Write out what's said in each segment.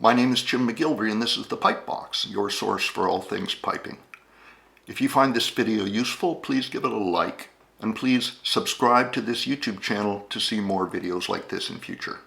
My name is Jim McGillivray and this is the Pipe Box, your source for all things piping. If you find this video useful, please give it a like and please subscribe to this YouTube channel to see more videos like this in future.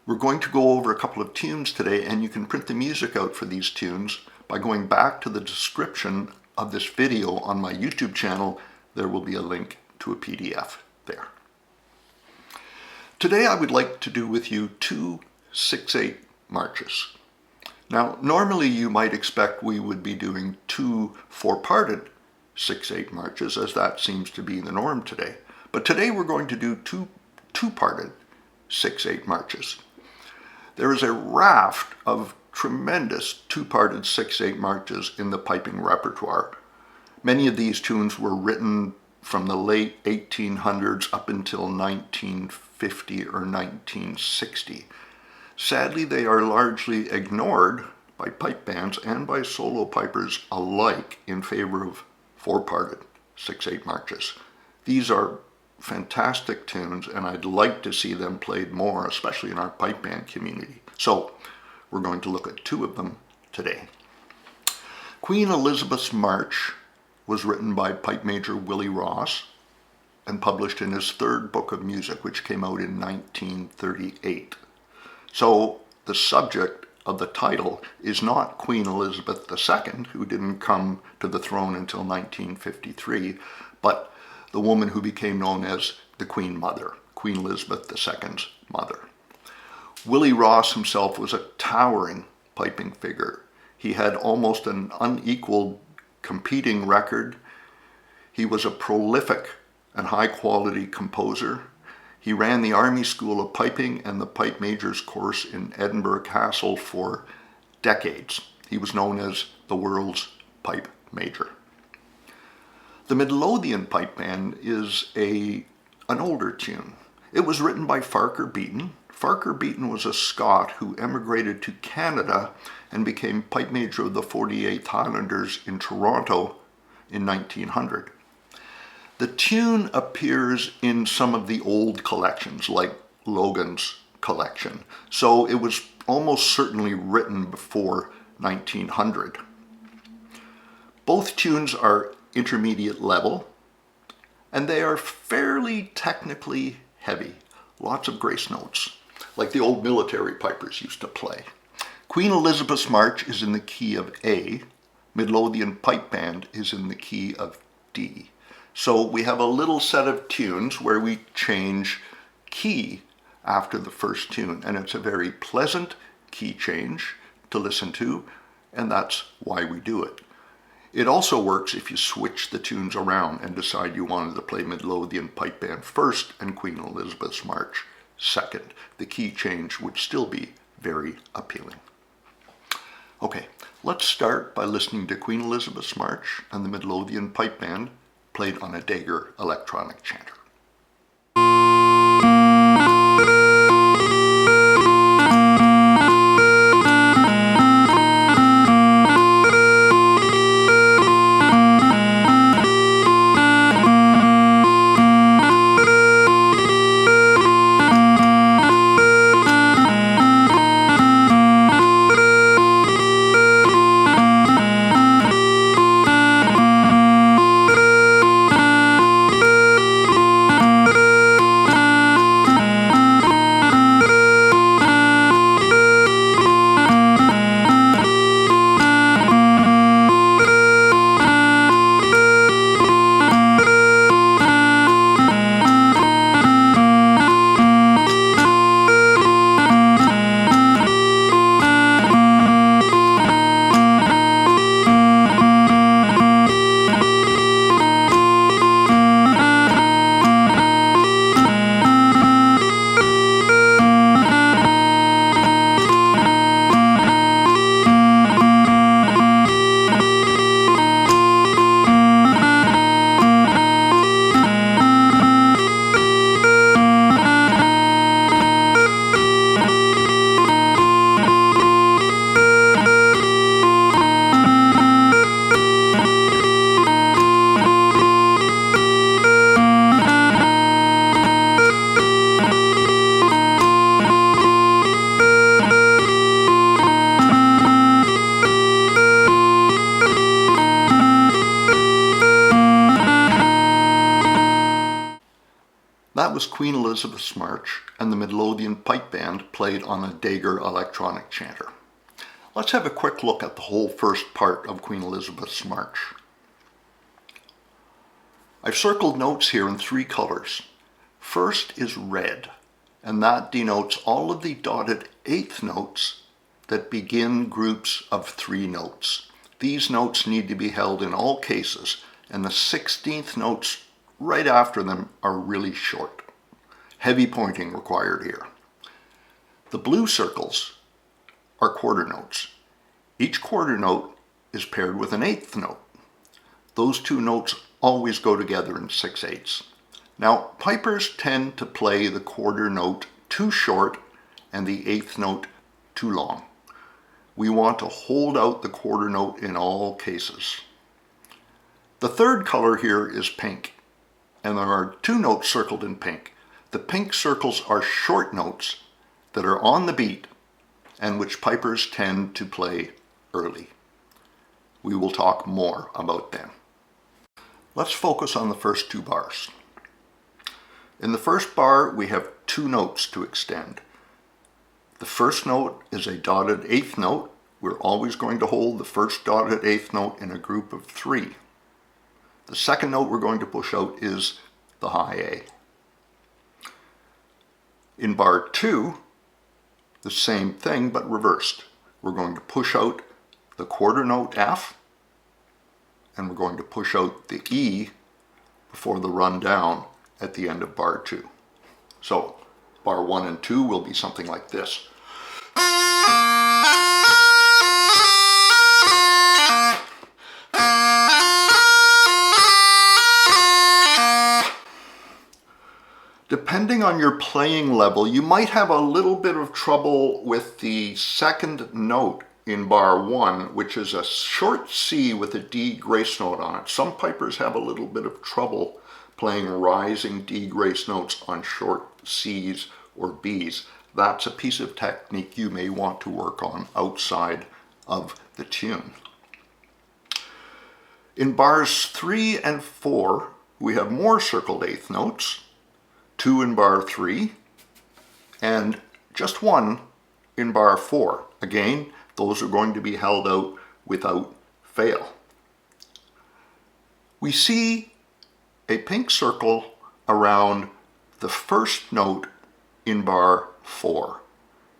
We're going to go over a couple of tunes today, and you can print the music out for these tunes by going back to the description of this video on my YouTube channel. There will be a link to a PDF there. Today I would like to do with you two 6/8 marches. Now, normally you might expect we would be doing two 4-parted 6/8 marches, as that seems to be the norm today. But today we're going to do two-parted 6/8 marches. There is a raft of tremendous two-parted 6/8 marches in the piping repertoire. Many of these tunes were written from the late 1800s up until 1950 or 1960. Sadly, they are largely ignored by pipe bands and by solo pipers alike in favor of 4-parted 6/8 marches. These are fantastic tunes, and I'd like to see them played more, especially in our pipe band community. So we're going to look at two of them today. Queen Elizabeth's March was written by pipe major Willie Ross and published in his third book of music, which came out in 1938. So the subject of the title is not Queen Elizabeth II, who didn't come to the throne until 1953, but the woman who became known as the Queen Mother, Queen Elizabeth II's mother. Willie Ross himself was a towering piping figure. He had almost an unequaled competing record. He was a prolific and high-quality composer. He ran the Army School of Piping and the Pipe Majors course in Edinburgh Castle for decades. He was known as the world's pipe major. The Midlothian Pipe Band is an older tune. It was written by Farquhar Beaton. Farquhar Beaton was a Scot who emigrated to Canada and became pipe major of the 48th Highlanders in Toronto in 1900. The tune appears in some of the old collections, like Logan's collection, so it was almost certainly written before 1900. Both tunes are intermediate level, and they are fairly technically heavy. Lots of grace notes, like the old military pipers used to play. Queen Elizabeth's March is in the key of A. Midlothian Pipe Band is in the key of D. So we have a little set of tunes where we change key after the first tune, and it's a very pleasant key change to listen to, and that's why we do it. It also works if you switch the tunes around and decide you wanted to play Midlothian Pipe Band first and Queen Elizabeth's March second. The key change would still be very appealing. Okay, let's start by listening to Queen Elizabeth's March and the Midlothian Pipe Band played on a Dagger electronic chanter. was Queen Elizabeth's March, and the Midlothian Pipe Band played on a Dagger electronic chanter. Let's have a quick look at the whole first part of Queen Elizabeth's March. I've circled notes here in 3 colors. First is red, and that denotes all of the dotted 8th notes that begin groups of 3 notes. These notes need to be held in all cases, and the 16th notes right after them are really short. Heavy pointing required here. The blue circles are quarter notes. Each quarter note is paired with an 8th note. Those 2 notes always go together in 6/8. Now, pipers tend to play the quarter note too short and the 8th note too long. We want to hold out the quarter note in all cases. The third color here is pink, and there are 2 notes circled in pink. The pink circles are short notes that are on the beat and which pipers tend to play early. We will talk more about them. Let's focus on the first 2 bars. In the first bar, we have 2 notes to extend. The first note is a dotted 8th note. We're always going to hold the first dotted 8th note in a group of 3. The second note we're going to push out is the high A. In bar 2, the same thing but reversed. We're going to push out the quarter note F, and we're going to push out the E before the run down at the end of bar 2. So bar 1 and 2 will be something like this. Depending on your playing level, you might have a little bit of trouble with the second note in bar 1, which is a short C with a D grace note on it. Some pipers have a little bit of trouble playing rising D grace notes on short C's or B's. That's a piece of technique you may want to work on outside of the tune. In bars 3 and 4, we have more circled 8th notes. 2 in bar 3, and just 1 in bar 4. Again, those are going to be held out without fail. We see a pink circle around the first note in bar 4,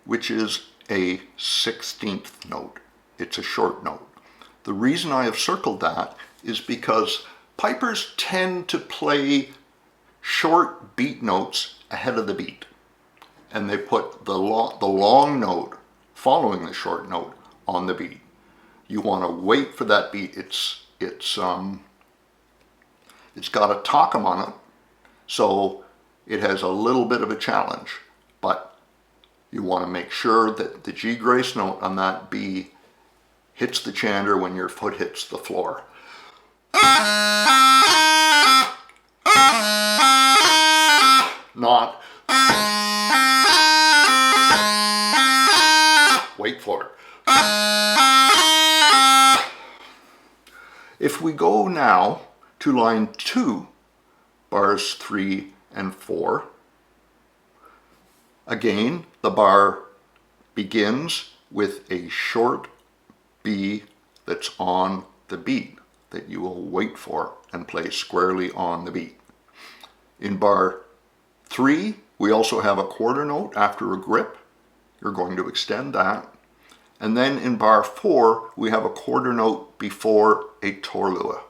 which is a 16th note. It's a short note. The reason I have circled that is because pipers tend to play short beat notes ahead of the beat, and they put the long note following the short note on the beat. You want to wait for that beat. It's got a tockum on it, so it has a little bit of a challenge, but you want to make sure that the G grace note on that B hits the chanter when your foot hits the floor. Not wait for it. If we go now to line 2, bars 3 and 4, again the bar begins with a short B that's on the beat that you will wait for and play squarely on the beat. In bar 3, we also have a quarter note after a grip. You're going to extend that. And then in bar 4, we have a quarter note before a torlua.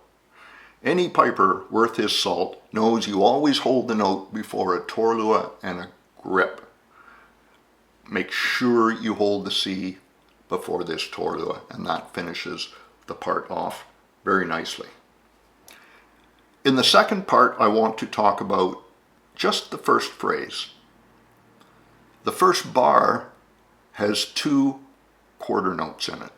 Any piper worth his salt knows you always hold the note before a torlua and a grip. Make sure you hold the C before this torlua, and that finishes the part off very nicely. In the second part, I want to talk about just the first phrase. The first bar has 2 quarter notes in it.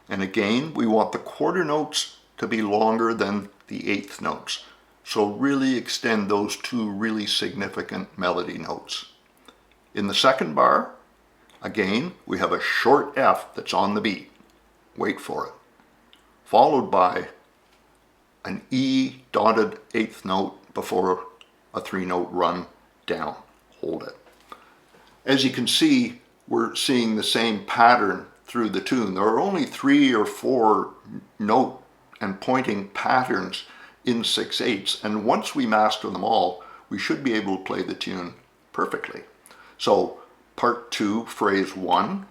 And again, we want the quarter notes to be longer than the 8th notes. So really extend those 2 really significant melody notes. In the second bar, again, we have a short F that's on the beat. Wait for it. Followed by an E dotted 8th note before a 3-note run down, hold it. As you can see, we're seeing the same pattern through the tune. There are only 3 or 4 note and pointing patterns in 6/8, and once we master them all, we should be able to play the tune perfectly. So part 2, phrase 1.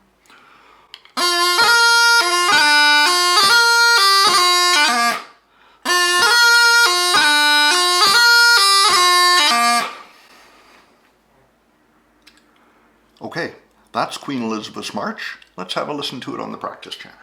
Okay, that's Queen Elizabeth's March. Let's have a listen to it on the practice channel.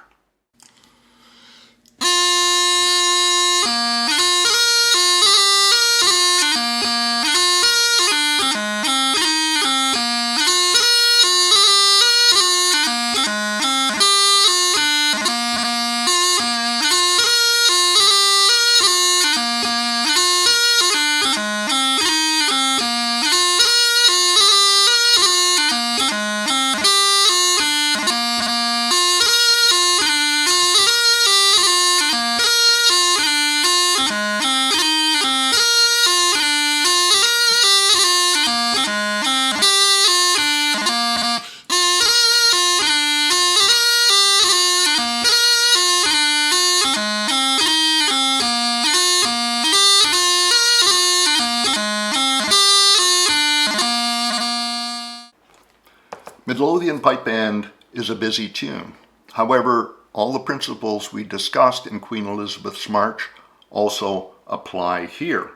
Midlothian Pipe Band is a busy tune. However, all the principles we discussed in Queen Elizabeth's March also apply here.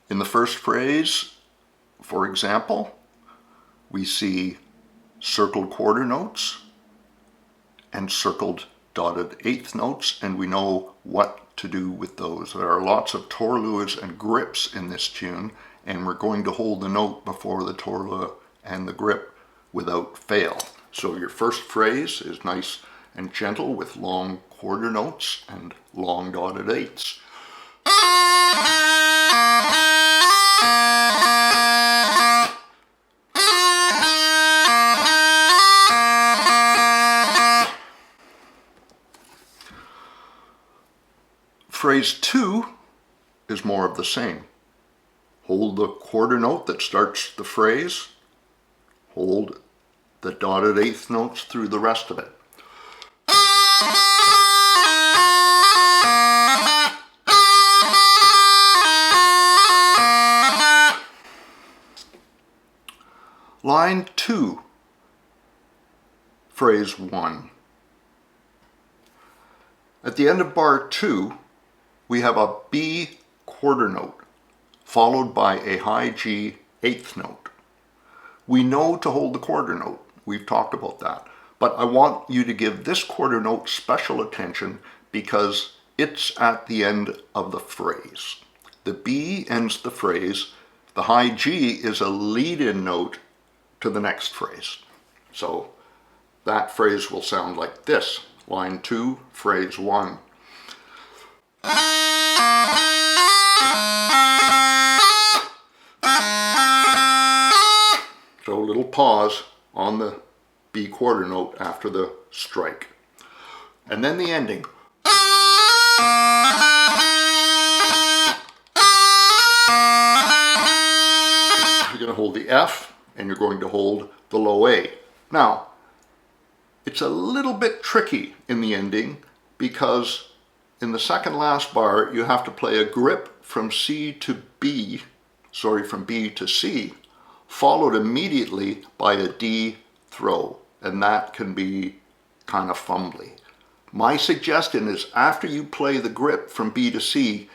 In the first phrase, for example, we see circled quarter notes and circled dotted eighth notes, and we know what to do with those. There are lots of torluas and grips in this tune, and we're going to hold the note before the torlua and the grip without fail. So your first phrase is nice and gentle with long quarter notes and long dotted eighths. Phrase 2 is more of the same. Hold the quarter note that starts the phrase, hold the dotted eighth notes through the rest of it. Line 2, phrase 1. At the end of bar 2, we have a B quarter note, followed by a high G eighth note. We know to hold the quarter note. We've talked about that. But I want you to give this quarter note special attention because it's at the end of the phrase. The B ends the phrase. The high G is a lead-in note to the next phrase. So that phrase will sound like this. Line 2, phrase 1. So a little pause on the B quarter note after the strike. And then the ending. You're going to hold the F and you're going to hold the low A. Now, it's a little bit tricky in the ending because in the second last bar you have to play a grip from C to B, from B to C, followed immediately by a D throw, and that can be kind of fumbly. My suggestion is after you play the grip from B to C,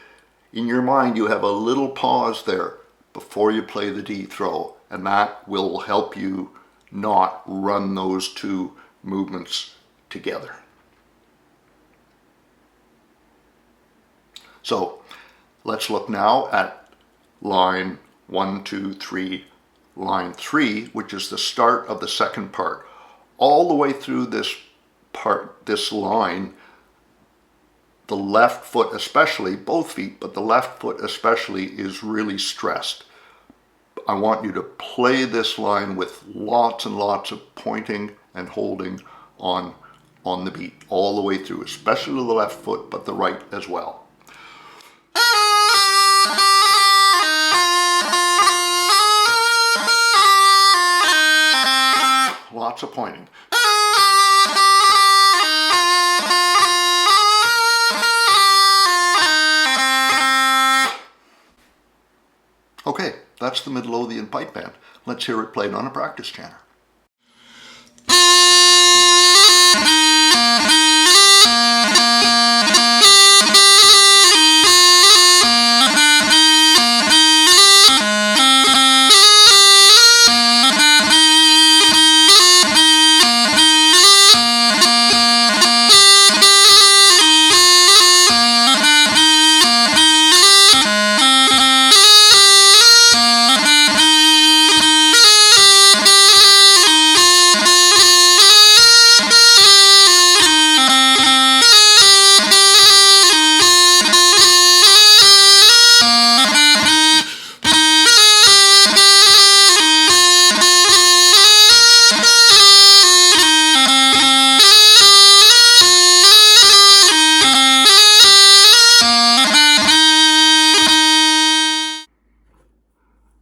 in your mind you have a little pause there before you play the D throw, and that will help you not run those two movements together. So let's look now at line 1, 2, 3, line 3, which is the start of the second part. All the way through this part, this line, the left foot especially, both feet, but the left foot especially is really stressed. I want you to play this line with lots and lots of pointing and holding on the beat all the way through, especially the left foot, but the right as well. lots of pointing. Okay, that's the Midlothian Pipe Band. Let's hear it played on a practice chanter.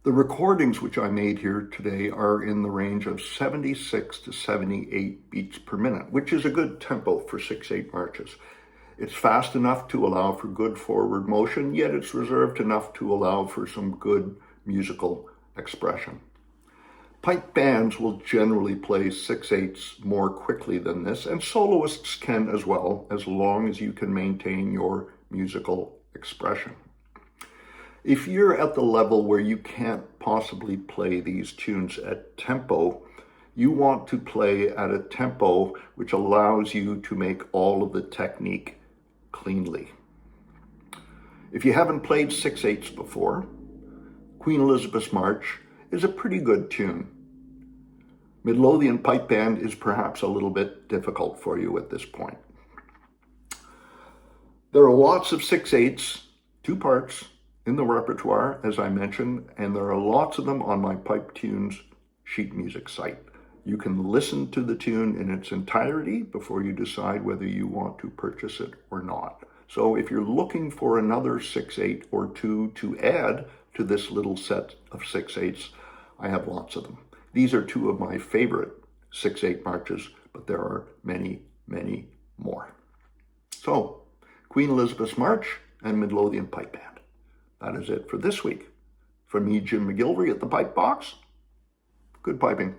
The recordings which I made here today are in the range of 76 to 78 beats per minute, which is a good tempo for 6/8 marches. It's fast enough to allow for good forward motion, yet it's reserved enough to allow for some good musical expression. Pipe bands will generally play 6/8 more quickly than this, and soloists can as well, as long as you can maintain your musical expression. If you're at the level where you can't possibly play these tunes at tempo, you want to play at a tempo which allows you to make all of the technique cleanly. If you haven't played 6/8 before, Queen Elizabeth's March is a pretty good tune. Midlothian Pipe Band is perhaps a little bit difficult for you at this point. There are lots of 6/8, 2 parts, in the repertoire, as I mentioned, and there are lots of them on my Pipetunes sheet music site. You can listen to the tune in its entirety before you decide whether you want to purchase it or not. So if you're looking for another 6/8 or 2 to add to this little set of 6/8s, I have lots of them. These are 2 of my favorite 6/8 marches, but there are many, many more. So, Queen Elizabeth's March and Midlothian Pipe Band. That is it for this week. From me, Jim McGillivray at the Pipe Box. Good piping.